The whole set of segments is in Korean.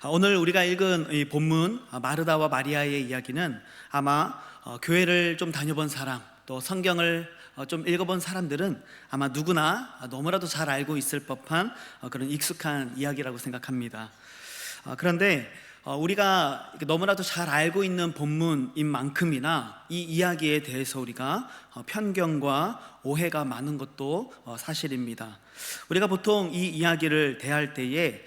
오늘 우리가 읽은 이 본문 마르다와 마리아의 이야기는 아마 교회를 좀 다녀본 사람, 또 성경을 좀 읽어본 사람들은 아마 누구나 너무나도 잘 알고 있을 법한 그런 익숙한 이야기라고 생각합니다. 그런데 우리가 너무나도 잘 알고 있는 본문인 만큼이나 이 이야기에 대해서 우리가 편견과 오해가 많은 것도 사실입니다. 우리가 보통 이 이야기를 대할 때에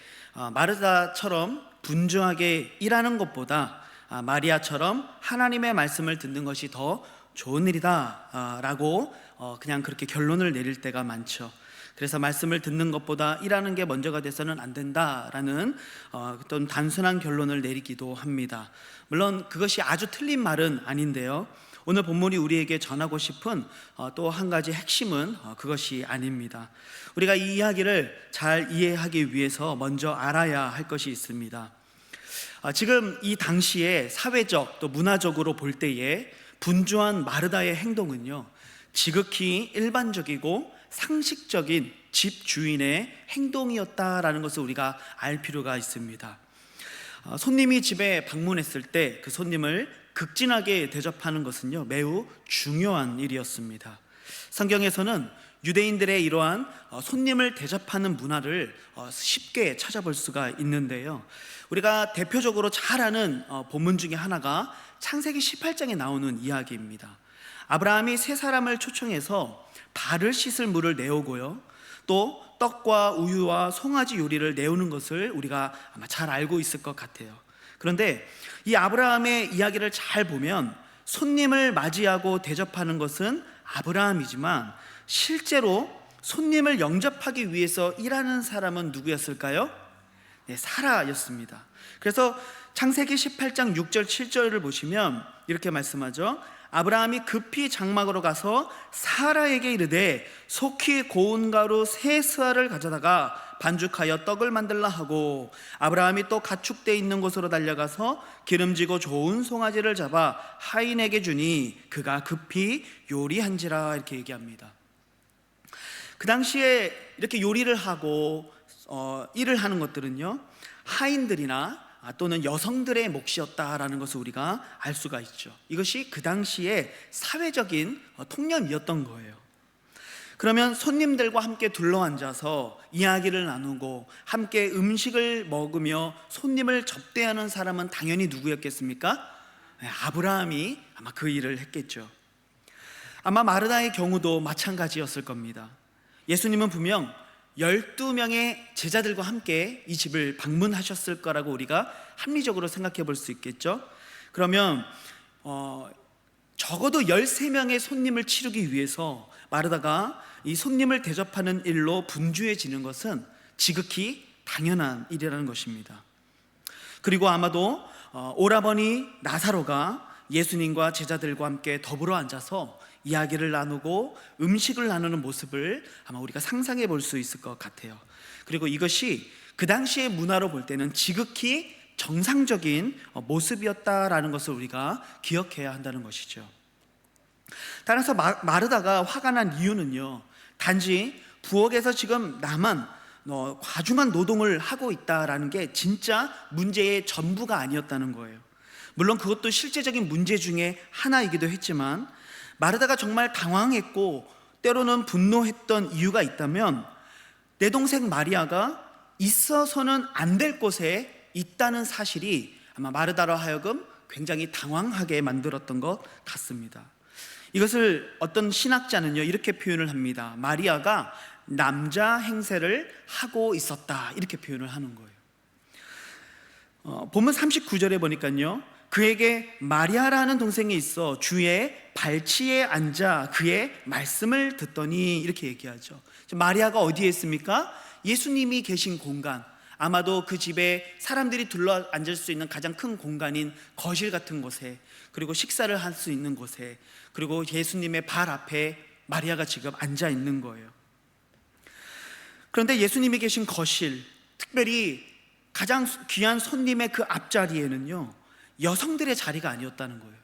마르다처럼 분주하게 일하는 것보다 마리아처럼 하나님의 말씀을 듣는 것이 더 좋은 일이다 라고 그냥 그렇게 결론을 내릴 때가 많죠. 그래서 말씀을 듣는 것보다 일하는 게 먼저가 돼서는 안 된다라는 어떤 단순한 결론을 내리기도 합니다. 물론 그것이 아주 틀린 말은 아닌데요, 오늘 본문이 우리에게 전하고 싶은 또 한 가지 핵심은 그것이 아닙니다. 우리가 이 이야기를 잘 이해하기 위해서 먼저 알아야 할 것이 있습니다. 지금 이 당시에 사회적 또 문화적으로 볼 때에 분주한 마르다의 행동은요, 지극히 일반적이고 상식적인 집주인의 행동이었다라는 것을 우리가 알 필요가 있습니다. 손님이 집에 방문했을 때 그 손님을 극진하게 대접하는 것은요, 매우 중요한 일이었습니다. 성경에서는 유대인들의 이러한 손님을 대접하는 문화를 쉽게 찾아볼 수가 있는데요, 우리가 대표적으로 잘 아는 본문 중에 하나가 창세기 18장에 나오는 이야기입니다. 아브라함이 세 사람을 초청해서 발을 씻을 물을 내오고요, 또 떡과 우유와 송아지 요리를 내오는 것을 우리가 아마 잘 알고 있을 것 같아요. 그런데 이 아브라함의 이야기를 잘 보면 손님을 맞이하고 대접하는 것은 아브라함이지만 실제로 손님을 영접하기 위해서 일하는 사람은 누구였을까요? 네, 사라였습니다. 그래서 창세기 18장 6절 7절을 보시면 이렇게 말씀하죠. 아브라함이 급히 장막으로 가서 사라에게 이르되 속히 고운 가루 세 스아를 가져다가 반죽하여 떡을 만들라 하고, 아브라함이 또 가축대 있는 곳으로 달려가서 기름지고 좋은 송아지를 잡아 하인에게 주니 그가 급히 요리한지라, 이렇게 얘기합니다. 그 당시에 이렇게 요리를 하고 일을 하는 것들은요, 하인들이나 또는 여성들의 몫이었다라는 것을 우리가 알 수가 있죠. 이것이 그 당시에 사회적인 통념이었던 거예요. 그러면 손님들과 함께 둘러앉아서 이야기를 나누고 함께 음식을 먹으며 손님을 접대하는 사람은 당연히 누구였겠습니까? 아브라함이 아마 그 일을 했겠죠. 아마 마르다의 경우도 마찬가지였을 겁니다. 예수님은 분명 12명의 제자들과 함께 이 집을 방문하셨을 거라고 우리가 합리적으로 생각해 볼 수 있겠죠. 그러면 적어도 13명의 손님을 치르기 위해서 마르다가 이 손님을 대접하는 일로 분주해지는 것은 지극히 당연한 일이라는 것입니다. 그리고 아마도 오라버니 나사로가 예수님과 제자들과 함께 더불어 앉아서 이야기를 나누고 음식을 나누는 모습을 아마 우리가 상상해 볼 수 있을 것 같아요. 그리고 이것이 그 당시의 문화로 볼 때는 지극히 정상적인 모습이었다라는 것을 우리가 기억해야 한다는 것이죠. 따라서 마르다가 화가 난 이유는요, 단지 부엌에서 지금 나만 과중한 노동을 하고 있다라는 게 진짜 문제의 전부가 아니었다는 거예요. 물론 그것도 실제적인 문제 중에 하나이기도 했지만, 마르다가 정말 당황했고 때로는 분노했던 이유가 있다면 내 동생 마리아가 있어서는 안 될 곳에 있다는 사실이 아마 마르다로 하여금 굉장히 당황하게 만들었던 것 같습니다. 이것을 어떤 신학자는요, 이렇게 표현을 합니다. 마리아가 남자 행세를 하고 있었다, 이렇게 표현을 하는 거예요. 본문 39절에 보니까요, 그에게 마리아라는 동생이 있어 주의 발치에 앉아 그의 말씀을 듣더니, 이렇게 얘기하죠. 마리아가 어디에 있습니까? 예수님이 계신 공간, 아마도 그 집에 사람들이 둘러 앉을 수 있는 가장 큰 공간인 거실 같은 곳에, 그리고 식사를 할 수 있는 곳에, 그리고 예수님의 발 앞에 마리아가 지금 앉아 있는 거예요. 그런데 예수님이 계신 거실, 특별히 가장 귀한 손님의 그 앞자리에는요, 여성들의 자리가 아니었다는 거예요.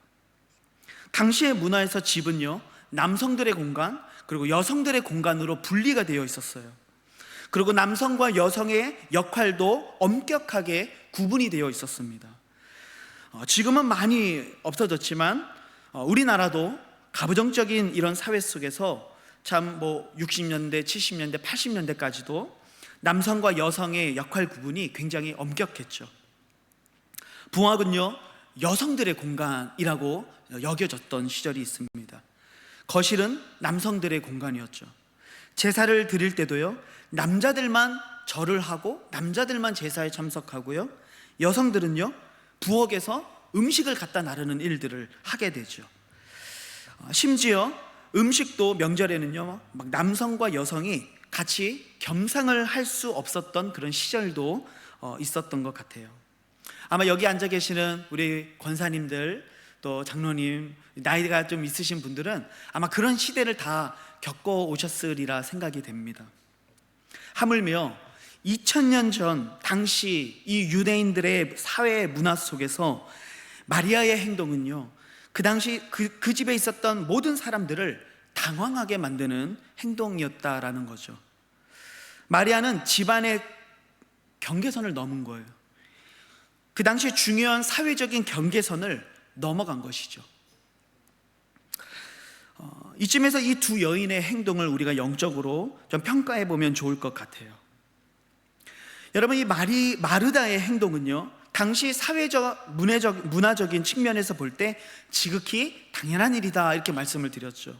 당시의 문화에서 집은요, 남성들의 공간 그리고 여성들의 공간으로 분리가 되어 있었어요. 그리고 남성과 여성의 역할도 엄격하게 구분이 되어 있었습니다. 지금은 많이 없어졌지만 우리나라도 가부장적인 이런 사회 속에서 참 60년대, 70년대, 80년대까지도 남성과 여성의 역할 구분이 굉장히 엄격했죠. 부엌은요, 여성들의 공간이라고 여겨졌던 시절이 있습니다. 거실은 남성들의 공간이었죠. 제사를 드릴 때도요, 남자들만 절을 하고 남자들만 제사에 참석하고요, 여성들은요 부엌에서 음식을 갖다 나르는 일들을 하게 되죠. 심지어 음식도 명절에는요 막 남성과 여성이 같이 겸상을 할 수 없었던 그런 시절도 있었던 것 같아요. 아마 여기 앉아 계시는 우리 권사님들 또 장로님, 나이가 좀 있으신 분들은 아마 그런 시대를 다 겪어 오셨으리라 생각이 됩니다. 하물며 2000년 전 당시 이 유대인들의 사회 문화 속에서 마리아의 행동은요, 그 당시 그 집에 있었던 모든 사람들을 당황하게 만드는 행동이었다라는 거죠. 마리아는 집안의 경계선을 넘은 거예요. 그 당시 중요한 사회적인 경계선을 넘어간 것이죠. 이쯤에서 이 두 여인의 행동을 우리가 영적으로 좀 평가해 보면 좋을 것 같아요. 여러분, 이 마르다의 행동은요, 당시 사회적, 문화적인 측면에서 볼 때 지극히 당연한 일이다 이렇게 말씀을 드렸죠.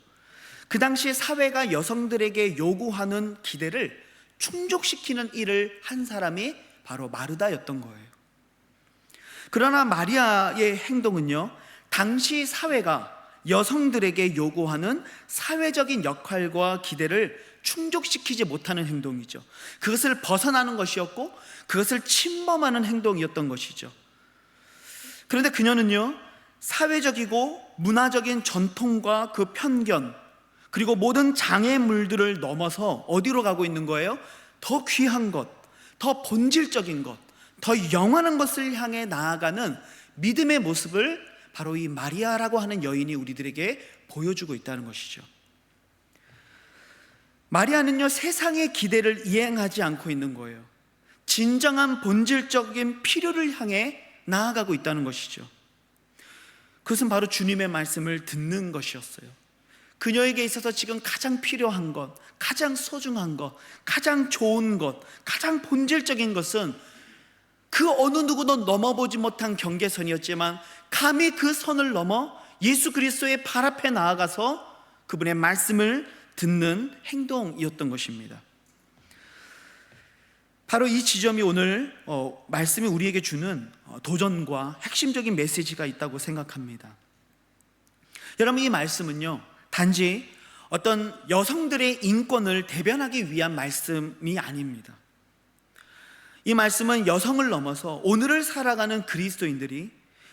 그 당시 사회가 여성들에게 요구하는 기대를 충족시키는 일을 한 사람이 바로 마르다였던 거예요. 그러나 마리아의 행동은요, 당시 사회가 여성들에게 요구하는 사회적인 역할과 기대를 충족시키지 못하는 행동이죠. 그것을 벗어나는 것이었고 그것을 침범하는 행동이었던 것이죠. 그런데 그녀는요, 사회적이고 문화적인 전통과 그 편견, 그리고 모든 장애물들을 넘어서 어디로 가고 있는 거예요? 더 귀한 것, 더 본질적인 것, 더 영원한 것을 향해 나아가는 믿음의 모습을 바로 이 마리아라고 하는 여인이 우리들에게 보여주고 있다는 것이죠. 마리아는요, 세상의 기대를 이행하지 않고 있는 거예요. 진정한 본질적인 필요를 향해 나아가고 있다는 것이죠. 그것은 바로 주님의 말씀을 듣는 것이었어요. 그녀에게 있어서 지금 가장 필요한 것, 가장 소중한 것, 가장 좋은 것, 가장 본질적인 것은 그 어느 누구도 넘어보지 못한 경계선이었지만 감히 그 선을 넘어 예수 그리스도의 발 앞에 나아가서 그분의 말씀을 듣는 행동이었던 것입니다. 바로 이 지점이 오늘 말씀이 우리에게 주는 도전과 핵심적인 메시지가 있다고 생각합니다. 여러분, 이 말씀은요, 단지 어떤 여성들의 인권을 대변하기 위한 말씀이 아닙니다. 이 말씀은 여성을 넘어서 오늘을 살아가는 그리스도인들이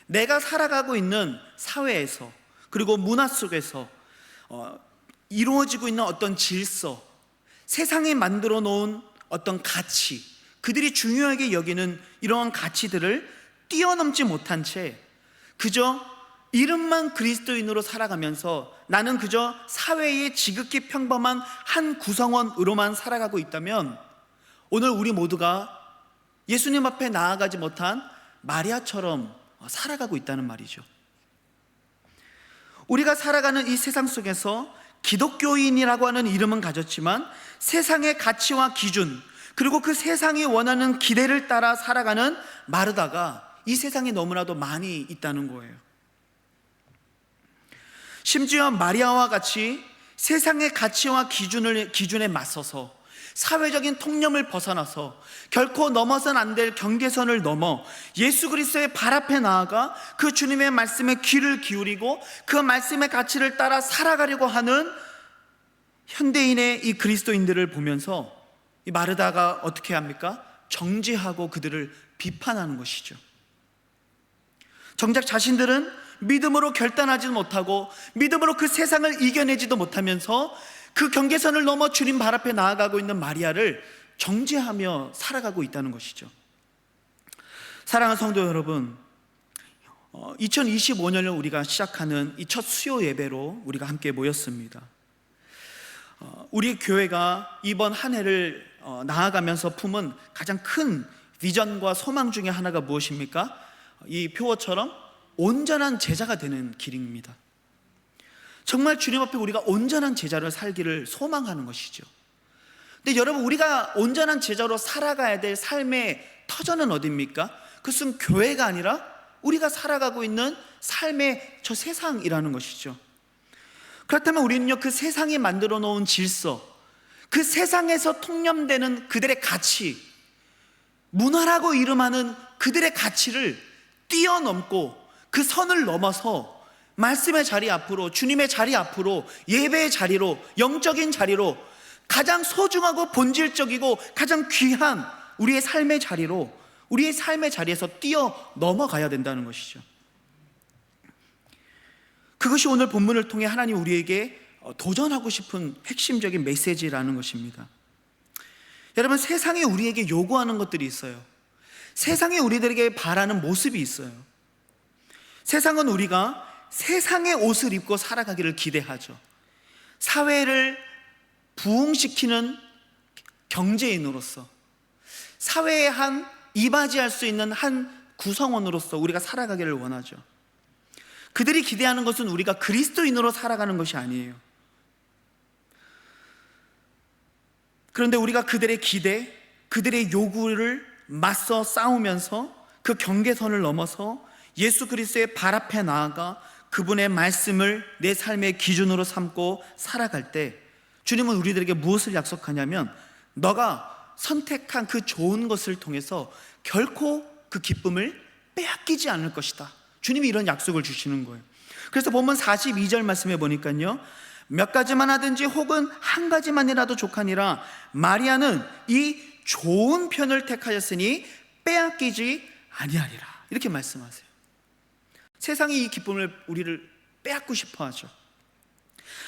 내가 살아가고 있는 사회에서 그리고 문화 속에서 이루어지고 있는 어떤 질서, 세상에 만들어 놓은 어떤 가치, 그들이 중요하게 여기는 이러한 가치들을 뛰어넘지 못한 채 그저 이름만 그리스도인으로 살아가면서 나는 그저 사회의 지극히 평범한 한 구성원으로만 살아가고 있다면 오늘 우리 모두가 예수님 앞에 나아가지 못한 마리아처럼 살아가고 있다는 말이죠. 우리가 살아가는 이 세상 속에서 기독교인이라고 하는 이름은 가졌지만 세상의 가치와 기준, 그리고 그 세상이 원하는 기대를 따라 살아가는 마르다가 이 세상에 너무나도 많이 있다는 거예요. 심지어 마리아와 같이 세상의 가치와 기준에 맞서서 사회적인 통념을 벗어나서 결코 넘어선 안 될 경계선을 넘어 예수 그리스도의 발 앞에 나아가 그 주님의 말씀에 귀를 기울이고 그 말씀의 가치를 따라 살아가려고 하는 현대인의 이 그리스도인들을 보면서 이 마르다가 어떻게 합니까? 정죄하고 그들을 비판하는 것이죠. 정작 자신들은 믿음으로 결단하지도 못하고 믿음으로 그 세상을 이겨내지도 못하면서 그 경계선을 넘어 주님 발 앞에 나아가고 있는 마리아를 정죄하며 살아가고 있다는 것이죠. 사랑하는 성도 여러분, 2025년을 우리가 시작하는 이 첫 수요 예배로 우리가 함께 모였습니다. 우리 교회가 이번 한 해를 나아가면서 품은 가장 큰 비전과 소망 중에 하나가 무엇입니까? 이 표어처럼 온전한 제자가 되는 길입니다. 정말 주님 앞에 우리가 온전한 제자로 살기를 소망하는 것이죠. 근데 여러분, 우리가 온전한 제자로 살아가야 될 삶의 터전은 어디입니까? 그것은 교회가 아니라 우리가 살아가고 있는 삶의 저 세상이라는 것이죠. 그렇다면 우리는요, 그 세상이 만들어 놓은 질서, 그 세상에서 통념되는 그들의 가치, 문화라고 이름하는 그들의 가치를 뛰어넘고 그 선을 넘어서 말씀의 자리 앞으로, 주님의 자리 앞으로, 예배의 자리로, 영적인 자리로, 가장 소중하고 본질적이고 가장 귀한 우리의 삶의 자리로, 우리의 삶의 자리에서 뛰어넘어가야 된다는 것이죠. 그것이 오늘 본문을 통해 하나님 우리에게 도전하고 싶은 핵심적인 메시지라는 것입니다. 여러분, 세상이 우리에게 요구하는 것들이 있어요. 세상이 우리들에게 바라는 모습이 있어요. 세상은 우리가 세상의 옷을 입고 살아가기를 기대하죠. 사회를 부흥시키는 경제인으로서, 사회의 한 이바지할 수 있는 한 구성원으로서 우리가 살아가기를 원하죠. 그들이 기대하는 것은 우리가 그리스도인으로 살아가는 것이 아니에요. 그런데 우리가 그들의 기대, 그들의 요구를 맞서 싸우면서 그 경계선을 넘어서 예수 그리스도의 발 앞에 나아가 그분의 말씀을 내 삶의 기준으로 삼고 살아갈 때 주님은 우리들에게 무엇을 약속하냐면, 너가 선택한 그 좋은 것을 통해서 결코 그 기쁨을 빼앗기지 않을 것이다. 주님이 이런 약속을 주시는 거예요. 그래서 본문 42절 말씀에 보니까요, 몇 가지만 하든지 혹은 한 가지만이라도 족하니라 마리아는 이 좋은 편을 택하였으니 빼앗기지 아니하리라, 이렇게 말씀하세요. 세상이 이 기쁨을 우리를 빼앗고 싶어 하죠.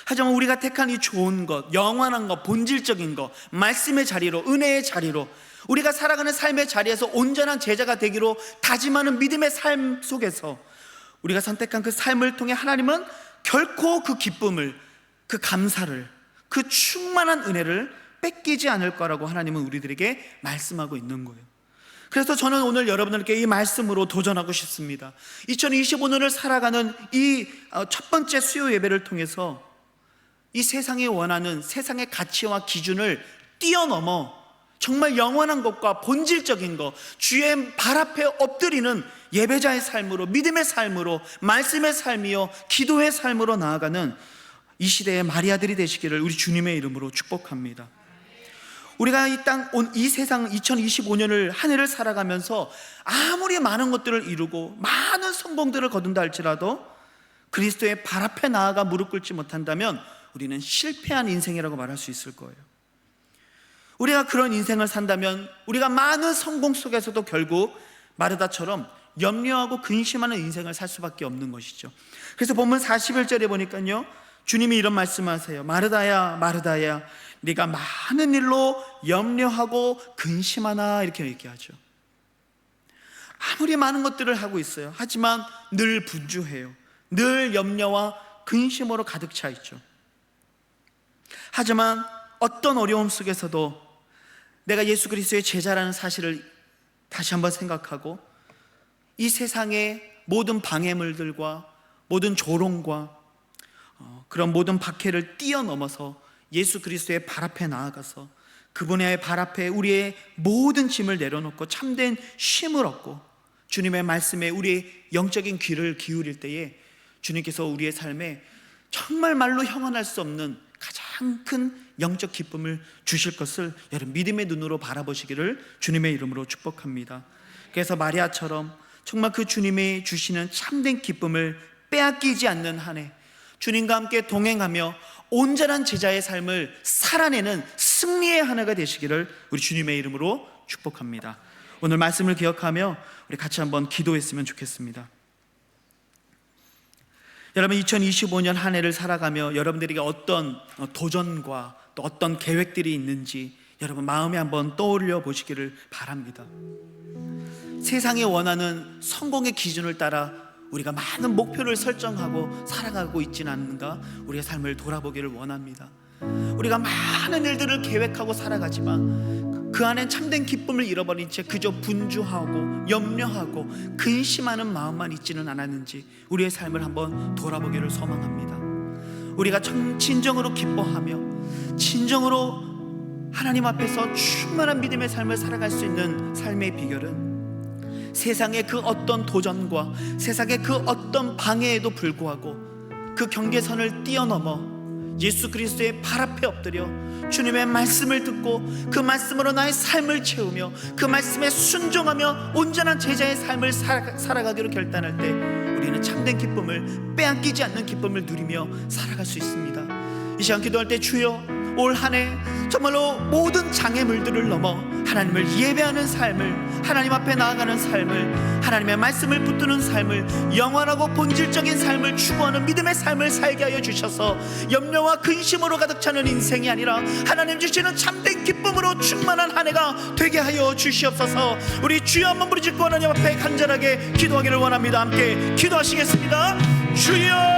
하지만 우리가 택한 이 좋은 것, 영원한 것, 본질적인 것, 말씀의 자리로, 은혜의 자리로, 우리가 살아가는 삶의 자리에서 온전한 제자가 되기로 다짐하는 믿음의 삶 속에서 우리가 선택한 그 삶을 통해 하나님은 결코 그 기쁨을, 그 감사를, 그 충만한 은혜를 뺏기지 않을 거라고 하나님은 우리들에게 말씀하고 있는 거예요. 그래서 저는 오늘 여러분들께 이 말씀으로 도전하고 싶습니다. 2025년을 살아가는 이 첫 번째 수요 예배를 통해서 이 세상이 원하는 세상의 가치와 기준을 뛰어넘어 정말 영원한 것과 본질적인 것, 주의 발 앞에 엎드리는 예배자의 삶으로, 믿음의 삶으로, 말씀의 삶이요 기도의 삶으로 나아가는 이 시대의 마리아들이 되시기를 우리 주님의 이름으로 축복합니다. 우리가 이 세상 2025년을 한 해를 살아가면서 아무리 많은 것들을 이루고 많은 성공들을 거둔다 할지라도 그리스도의 발 앞에 나아가 무릎 꿇지 못한다면 우리는 실패한 인생이라고 말할 수 있을 거예요. 우리가 그런 인생을 산다면 우리가 많은 성공 속에서도 결국 마르다처럼 염려하고 근심하는 인생을 살 수밖에 없는 것이죠. 그래서 본문 41절에 보니까요, 주님이 이런 말씀하세요. 마르다야, 마르다야, 네가 많은 일로 염려하고 근심하나, 이렇게 얘기하죠. 아무리 많은 것들을 하고 있어요. 하지만 늘 분주해요. 늘 염려와 근심으로 가득 차 있죠. 하지만 어떤 어려움 속에서도 내가 예수 그리스도의 제자라는 사실을 다시 한번 생각하고 이 세상의 모든 방해물들과 모든 조롱과 그런 모든 박해를 뛰어넘어서 예수 그리스도의 발 앞에 나아가서 그분의 발 앞에 우리의 모든 짐을 내려놓고 참된 쉼을 얻고 주님의 말씀에 우리의 영적인 귀를 기울일 때에 주님께서 우리의 삶에 정말 말로 형언할 수 없는 가장 큰 영적 기쁨을 주실 것을 여러분 믿음의 눈으로 바라보시기를 주님의 이름으로 축복합니다. 그래서 마리아처럼 정말 그 주님이 주시는 참된 기쁨을 빼앗기지 않는 한 해, 주님과 함께 동행하며 온전한 제자의 삶을 살아내는 승리의 한 해가 되시기를 우리 주님의 이름으로 축복합니다. 오늘 말씀을 기억하며 우리 같이 한번 기도했으면 좋겠습니다. 여러분, 2025년 한 해를 살아가며 여러분들에게 어떤 도전과 또 어떤 계획들이 있는지 여러분 마음에 한번 떠올려 보시기를 바랍니다. 세상이 원하는 성공의 기준을 따라 우리가 많은 목표를 설정하고 살아가고 있지는 않는가, 우리의 삶을 돌아보기를 원합니다. 우리가 많은 일들을 계획하고 살아가지만 그 안엔 참된 기쁨을 잃어버린 채 그저 분주하고 염려하고 근심하는 마음만 있지는 않았는지 우리의 삶을 한번 돌아보기를 소망합니다. 우리가 진정으로 기뻐하며 진정으로 하나님 앞에서 충만한 믿음의 삶을 살아갈 수 있는 삶의 비결은 세상의 그 어떤 도전과 세상의 그 어떤 방해에도 불구하고 그 경계선을 뛰어넘어 예수 그리스도의 발 앞에 엎드려 주님의 말씀을 듣고 그 말씀으로 나의 삶을 채우며 그 말씀에 순종하며 온전한 제자의 삶을 살아가기로 결단할 때 우리는 참된 기쁨을, 빼앗기지 않는 기쁨을 누리며 살아갈 수 있습니다. 이 시간 기도할 때 주여, 올 한 해 정말로 모든 장애물들을 넘어 하나님을 예배하는 삶을, 하나님 앞에 나아가는 삶을, 하나님의 말씀을 붙드는 삶을, 영원하고 본질적인 삶을 추구하는 믿음의 삶을 살게 하여 주셔서 염려와 근심으로 가득 차는 인생이 아니라 하나님 주시는 참된 기쁨으로 충만한 한 해가 되게 하여 주시옵소서. 우리 주여 한번 부르짖고 하나님 앞에 간절하게 기도하기를 원합니다. 함께 기도하시겠습니다. 주여